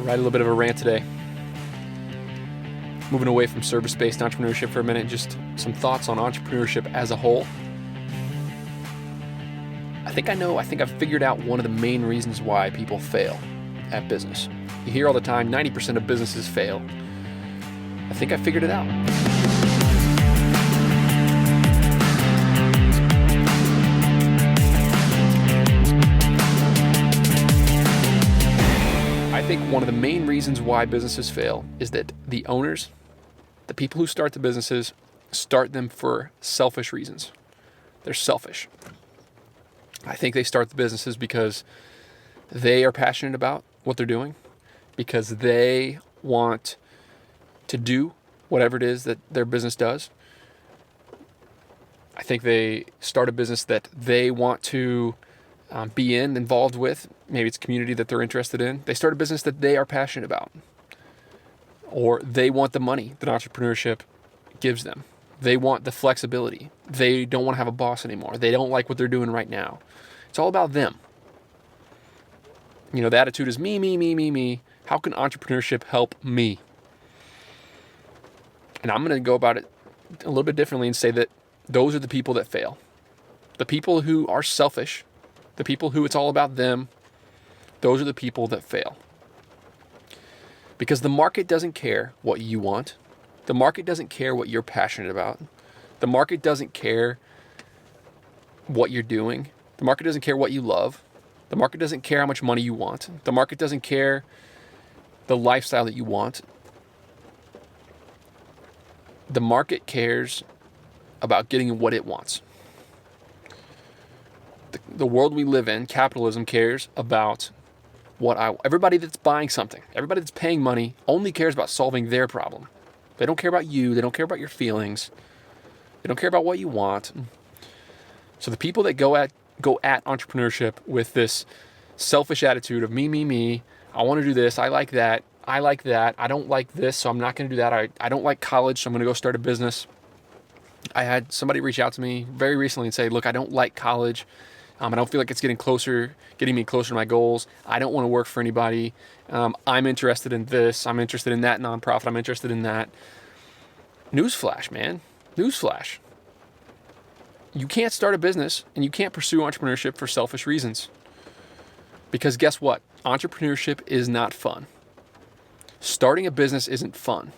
Write a little bit of a rant today. Moving away from service-based entrepreneurship for a minute, just some thoughts on entrepreneurship as a whole. I think I've figured out one of the main reasons why people fail at business. You hear all the time, 90% of businesses fail. I think I figured it out. I think one of the main reasons why businesses fail is that the owners, the people who start the businesses, start them for selfish reasons. They're selfish. I think they start the businesses because they are passionate about what they're doing, because they want to do whatever it is that their business does. I think they start a business that they want to be involved with. Maybe it's a community that they're interested in. They start a business that they are passionate about. Or they want the money that entrepreneurship gives them. They want the flexibility. They don't want to have a boss anymore. They don't like what they're doing right now. It's all about them. You know, the attitude is me, me, me, me, me. How can entrepreneurship help me? And I'm going to go about it a little bit differently and say that those are the people that fail. The people who are selfish, the people who it's all about them, those are the people that fail. Because the market doesn't care what you want. The market doesn't care what you're passionate about. The market doesn't care what you're doing. The market doesn't care what you love. The market doesn't care how much money you want. The market doesn't care the lifestyle that you want. The market cares about getting what it wants. The world we live in, capitalism, cares about everybody that's buying something, everybody that's paying money only cares about solving their problem. They don't care about you. They don't care about your feelings. They don't care about what you want. So the people that go at entrepreneurship with this selfish attitude of me, me, me, I want to do this, I like that, I don't like this, so I'm not going to do that, I don't like college, so I'm going to go start a business. I had somebody reach out to me very recently and say, look, I don't like college. I don't feel like it's getting me closer to my goals. I don't want to work for anybody. I'm interested in this. I'm interested in that nonprofit. I'm interested in that. Newsflash, man. Newsflash. You can't start a business and you can't pursue entrepreneurship for selfish reasons. Because guess what? Entrepreneurship is not fun. Starting a business isn't fun.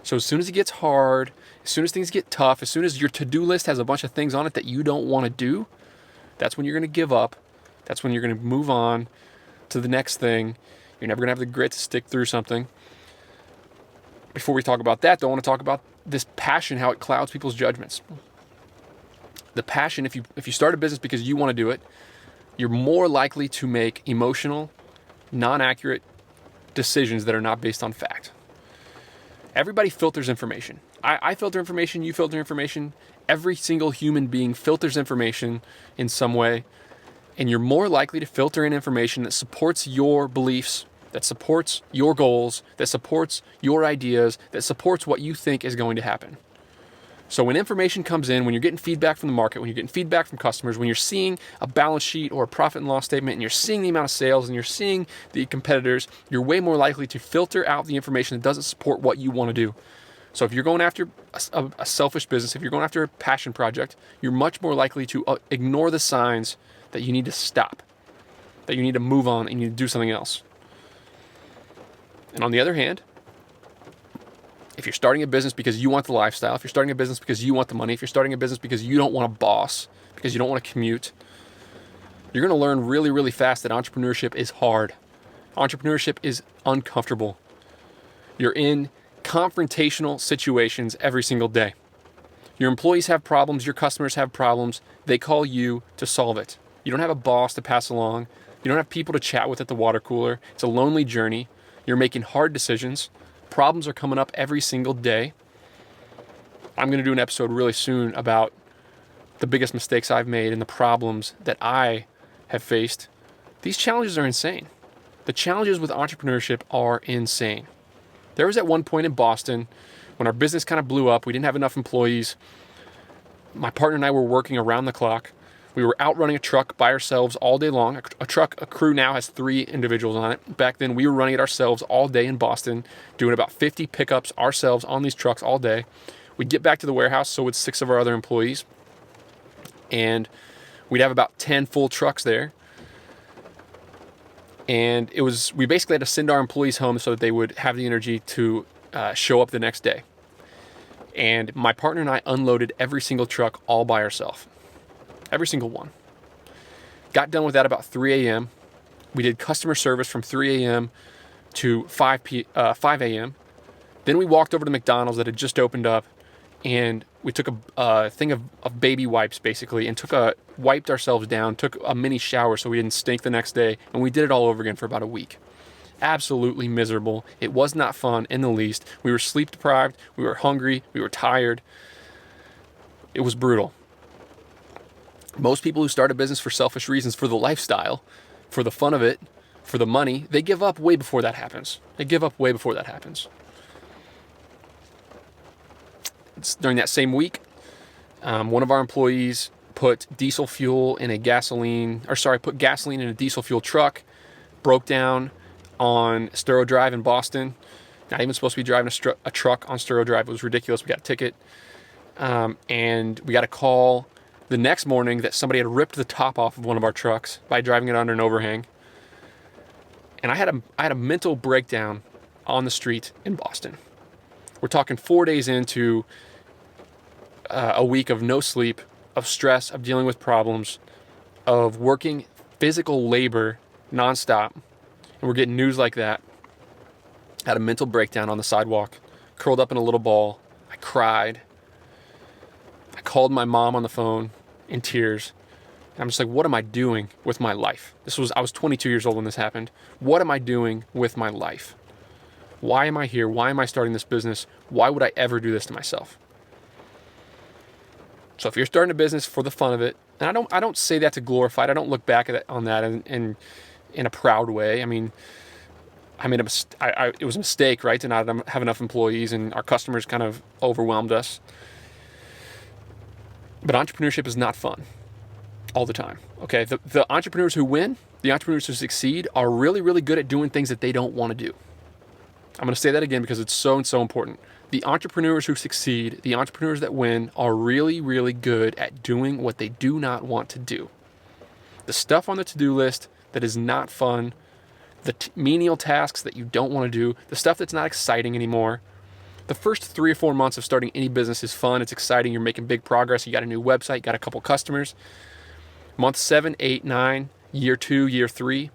So as soon as it gets hard, as soon as things get tough, as soon as your to-do list has a bunch of things on it that you don't want to do, that's when you're going to give up. That's when you're going to move on to the next thing. You're never going to have the grit to stick through something. Before we talk about that, though, I want to talk about this passion, how it clouds people's judgments. The passion, if you start a business because you want to do it, you're more likely to make emotional, non-accurate decisions that are not based on fact. Everybody filters information. I filter information, you filter information. Every single human being filters information in some way, and you're more likely to filter in information that supports your beliefs, that supports your goals, that supports your ideas, that supports what you think is going to happen. So when information comes in, when you're getting feedback from the market, when you're getting feedback from customers, when you're seeing a balance sheet or a profit and loss statement, and you're seeing the amount of sales and you're seeing the competitors, you're way more likely to filter out the information that doesn't support what you want to do. So if you're going after a selfish business, if you're going after a passion project, you're much more likely to ignore the signs that you need to stop, that you need to move on and you need to do something else. And on the other hand, if you're starting a business because you want the lifestyle, if you're starting a business because you want the money, if you're starting a business because you don't want a boss, because you don't want to commute, you're going to learn really, really fast that entrepreneurship is hard. Entrepreneurship is uncomfortable. You're in confrontational situations every single day. Your employees have problems, your customers have problems, they call you to solve it. You don't have a boss to pass along. You don't have people to chat with at the water cooler. It's a lonely journey. You're making hard decisions. Problems are coming up every single day. I'm going to do an episode really soon about the biggest mistakes I've made and the problems that I have faced. These challenges are insane. The challenges with entrepreneurship are insane. There was at one point in Boston when our business kind of blew up. We didn't have enough employees. My partner and I were working around the clock. We were out running a truck by ourselves all day long. A crew now has 3 individuals on it. Back then, we were running it ourselves all day in Boston, doing about 50 pickups ourselves on these trucks all day. We'd get back to the warehouse, so would 6 of our other employees, and we'd have about 10 full trucks there. And we basically had to send our employees home so that they would have the energy to show up the next day. And my partner and I unloaded every single truck all by ourselves. Every single one. Got done with that about 3 a.m. We did customer service from 3 a.m. to 5 a.m. Then we walked over to McDonald's that had just opened up, and we took a thing of baby wipes basically, and wiped ourselves down, took a mini shower so we didn't stink the next day, and we did it all over again for about a week. Absolutely miserable. It was not fun in the least. We were sleep deprived, we were hungry, we were tired. It was brutal. Most people who start a business for selfish reasons, for the lifestyle, for the fun of it, for the money, they give up way before that happens. During that same week, one of our employees put gasoline in a diesel fuel truck, broke down on Sturo Drive in Boston. Not even supposed to be driving a truck on Sturo Drive. It was ridiculous. We got a ticket. And we got a call the next morning that somebody had ripped the top off of one of our trucks by driving it under an overhang. And I had a mental breakdown on the street in Boston. We're talking 4 days into a week of no sleep, of stress, of dealing with problems, of working physical labor nonstop. And we're getting news like that. I had a mental breakdown on the sidewalk, curled up in a little ball. I cried. I called my mom on the phone in tears. And I'm just like, what am I doing with my life? I was 22 years old when this happened. What am I doing with my life? Why am I here? Why am I starting this business? Why would I ever do this to myself? So if you're starting a business for the fun of it, and I don't say that to glorify it. I don't look back on that in a proud way. I mean, it was a mistake, right, to not have enough employees, and our customers kind of overwhelmed us. But entrepreneurship is not fun all the time. Okay, the entrepreneurs who win, the entrepreneurs who succeed, are really, really good at doing things that they don't want to do. I'm going to say that again because it's so important. The entrepreneurs who succeed, the entrepreneurs that win, are really, really good at doing what they do not want to do. The stuff on the to-do list that is not fun, the menial tasks that you don't want to do, the stuff that's not exciting anymore. The first 3 or 4 months of starting any business is fun. It's exciting. You're making big progress. You got a new website, you got a couple customers. Month 7, 8, 9, year 2, year 3,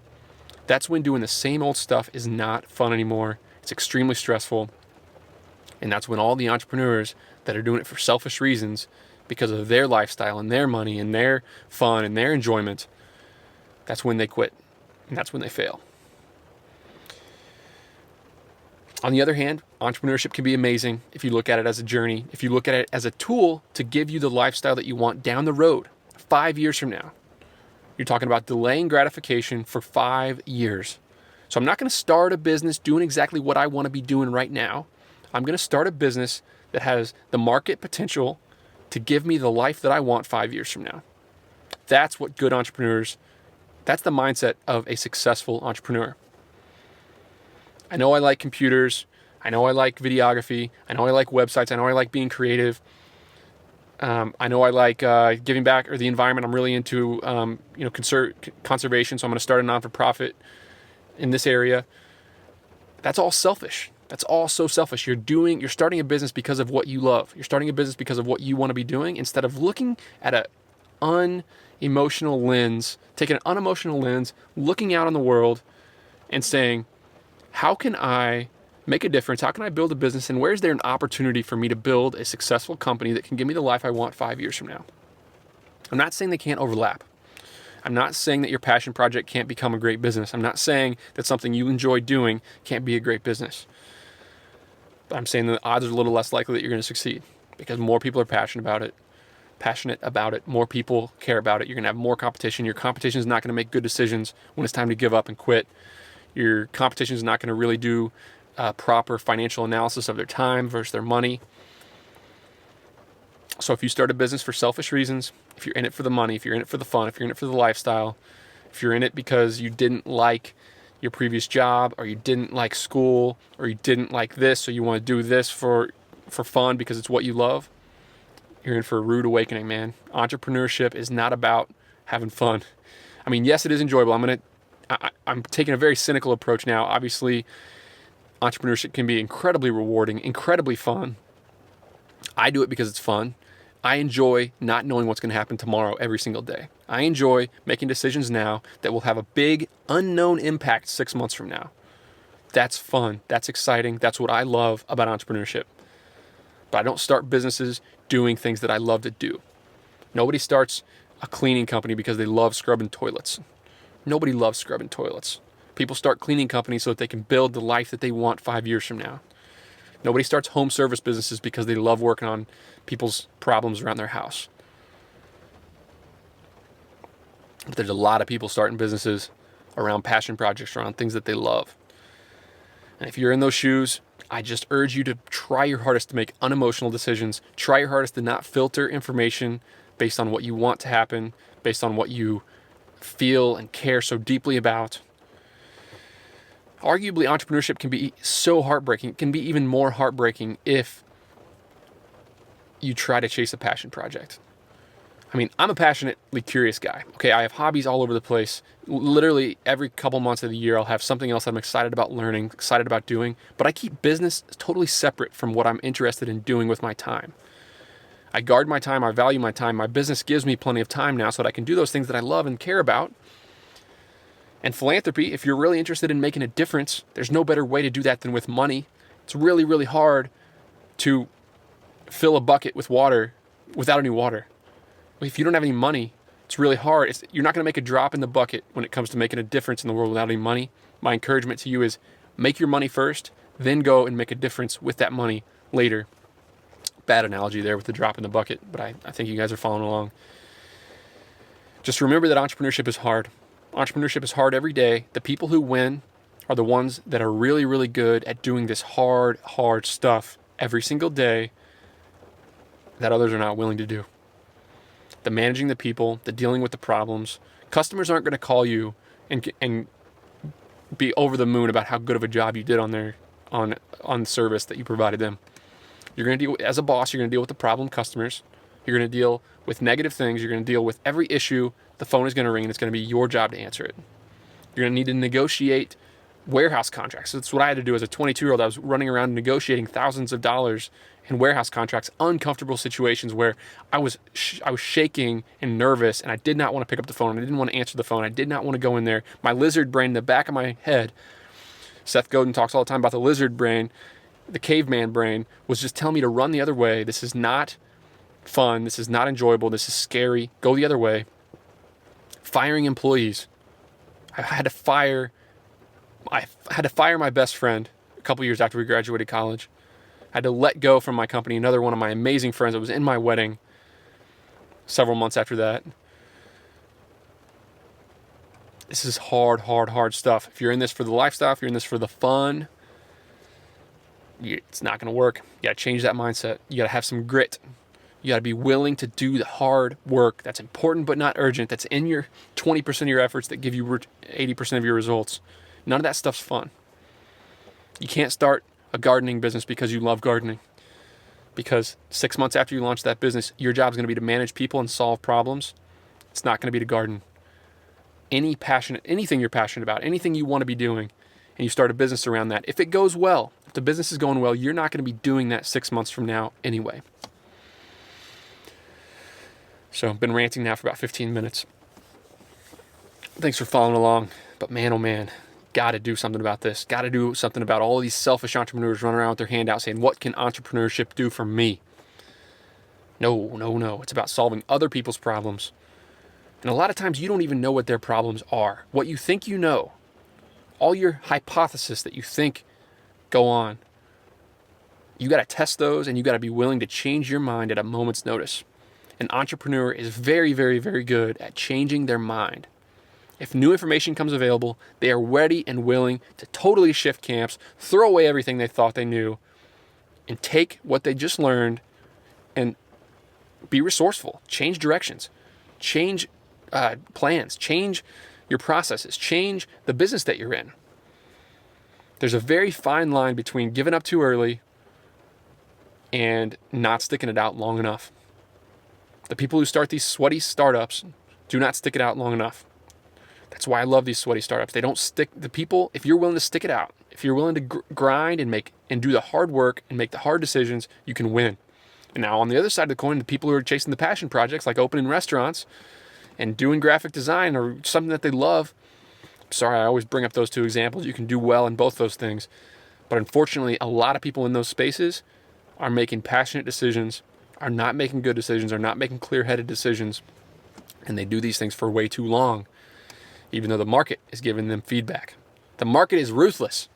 that's when doing the same old stuff is not fun anymore. It's extremely stressful. And that's when all the entrepreneurs that are doing it for selfish reasons, because of their lifestyle and their money and their fun and their enjoyment, that's when they quit. And that's when they fail. On the other hand, entrepreneurship can be amazing if you look at it as a journey, if you look at it as a tool to give you the lifestyle that you want down the road, 5 years from now. You're talking about delaying gratification for 5 years. So I'm not going to start a business doing exactly what I want to be doing right now. I'm going to start a business that has the market potential to give me the life that I want 5 years from now. That's what good entrepreneurs, that's the mindset of a successful entrepreneur. I know I like computers. I know I like videography. I know I like websites. I know I like being creative. I know I like giving back, or the environment. I'm really into conservation, so I'm going to start a non-for-profit in this area. That's all selfish. That's all so selfish. You're starting a business because of what you love. You're starting a business because of what you want to be doing, instead of looking at an unemotional lens, taking an unemotional lens, looking out on the world and saying, how can I make a difference? How can I build a business? And where is there an opportunity for me to build a successful company that can give me the life I want 5 years from now? I'm not saying they can't overlap. I'm not saying that your passion project can't become a great business. I'm not saying that something you enjoy doing can't be a great business. But I'm saying the odds are a little less likely that you're going to succeed, because more people are passionate about it. More people care about it. You're going to have more competition. Your competition is not going to make good decisions when it's time to give up and quit. Your competition is not going to really do proper financial analysis of their time versus their money. So if you start a business for selfish reasons, if you're in it for the money, if you're in it for the fun, if you're in it for the lifestyle, if you're in it because you didn't like your previous job, or you didn't like school, or you didn't like this, so you want to do this for fun because it's what you love, you're in for a rude awakening, man. Entrepreneurship is not about having fun. I mean, yes, it is enjoyable. I'm taking a very cynical approach now. Obviously, entrepreneurship can be incredibly rewarding, incredibly fun. I do it because it's fun. I enjoy not knowing what's going to happen tomorrow every single day. I enjoy making decisions now that will have a big unknown impact 6 months from now. That's fun. That's exciting. That's what I love about entrepreneurship. But I don't start businesses doing things that I love to do. Nobody starts a cleaning company because they love scrubbing toilets. Nobody loves scrubbing toilets. People start cleaning companies so that they can build the life that they want 5 years from now. Nobody starts home service businesses because they love working on people's problems around their house. But there's a lot of people starting businesses around passion projects, around things that they love. And if you're in those shoes, I just urge you to try your hardest to make unemotional decisions. Try your hardest to not filter information based on what you want to happen, based on what you feel and care so deeply about. Arguably, entrepreneurship can be so heartbreaking. It can be even more heartbreaking if you try to chase a passion project. I mean, I'm a passionately curious guy. Okay, I have hobbies all over the place. Literally every couple months of the year, I'll have something else I'm excited about learning, excited about doing. But I keep business totally separate from what I'm interested in doing with my time. I guard my time. I value my time. My business gives me plenty of time now so that I can do those things that I love and care about. And philanthropy, if you're really interested in making a difference, there's no better way to do that than with money. It's really, really hard to fill a bucket with water without any water. If you don't have any money, it's really hard. You're not going to make a drop in the bucket when it comes to making a difference in the world without any money. My encouragement to you is make your money first, then go and make a difference with that money later. Bad analogy there with the drop in the bucket, but I think you guys are following along. Just remember that entrepreneurship is hard. Entrepreneurship is hard every day. The people who win are the ones that are really, really good at doing this hard stuff every single day that others are not willing to do. The managing the people, the dealing with the problems. Customers aren't going to call you and be over the moon about how good of a job you did on the service that you provided them. You're going to deal, as a boss, you're going to deal with the problem customers. You're going to deal with negative things. You're going to deal with every issue. The phone is going to ring and it's going to be your job to answer it. You're going to need to negotiate warehouse contracts. That's what I had to do as a 22-year-old. I was running around negotiating thousands of dollars in warehouse contracts, uncomfortable situations where I was shaking and nervous, and I did not want to pick up the phone. I didn't want to answer the phone. I did not want to go in there. My lizard brain in the back of my head, Seth Godin talks all the time about the lizard brain, the caveman brain, was just telling me to run the other way. This is not fun. This is not enjoyable. This is scary. Go the other way. Firing employees. I had to fire my best friend a couple years after we graduated college. I had to let go from my company, another one of my amazing friends that was in my wedding several months after that. This is hard stuff. If you're in this for the lifestyle, if you're in this for the fun, it's not going to work. You got to change that mindset. You got to have some grit. You got to be willing to do the hard work that's important but not urgent, that's in your 20% of your efforts that give you 80% of your results. None of that stuff's fun. You can't start a gardening business because you love gardening. Because 6 months after you launch that business, your job is going to be to manage people and solve problems. It's not going to be to garden. Anything you're passionate about, anything you want to be doing, and you start a business around that, if it goes well, if the business is going well, you're not going to be doing that 6 months from now anyway. So I've been ranting now for about 15 minutes. Thanks for following along. But man, oh man, got to do something about this. Got to do something about all of these selfish entrepreneurs running around with their hand out saying, what can entrepreneurship do for me? No. It's about solving other people's problems. And a lot of times you don't even know what their problems are. What you think you know, all your hypotheses that you think go on, you got to test those, and you got to be willing to change your mind at a moment's notice. An entrepreneur is very, very, very good at changing their mind. If new information comes available, they are ready and willing to totally shift camps, throw away everything they thought they knew, and take what they just learned and Be resourceful. Change directions. Change plans. Change your processes. Change the business that you're in. There's a very fine line between giving up too early and not sticking it out long enough. The people who start these sweaty startups do not stick it out long enough. That's why I love these sweaty startups. They don't stick. The people, if you're willing to stick it out, if you're willing to grind and do the hard work and make the hard decisions, you can win. And now on the other side of the coin, the people who are chasing the passion projects, like opening restaurants and doing graphic design or something that they love. Sorry, I always bring up those two examples. You can do well in both those things. But unfortunately, a lot of people in those spaces are making passionate decisions, are not making good decisions, are not making clear-headed decisions, and they do these things for way too long, even though the market is giving them feedback. The market is ruthless.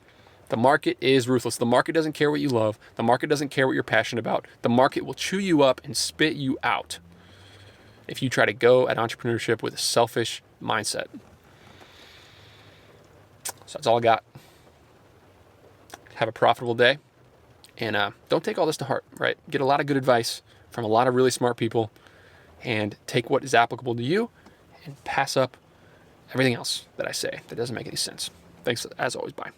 The market is ruthless. The market doesn't care what you love. The market doesn't care what you're passionate about. The market will chew you up and spit you out if you try to go at entrepreneurship with a selfish mindset. So that's all I got. Have a profitable day. And don't take all this to heart, right? Get a lot of good advice from a lot of really smart people and take what is applicable to you and pass up everything else that I say that doesn't make any sense. Thanks, as always. Bye.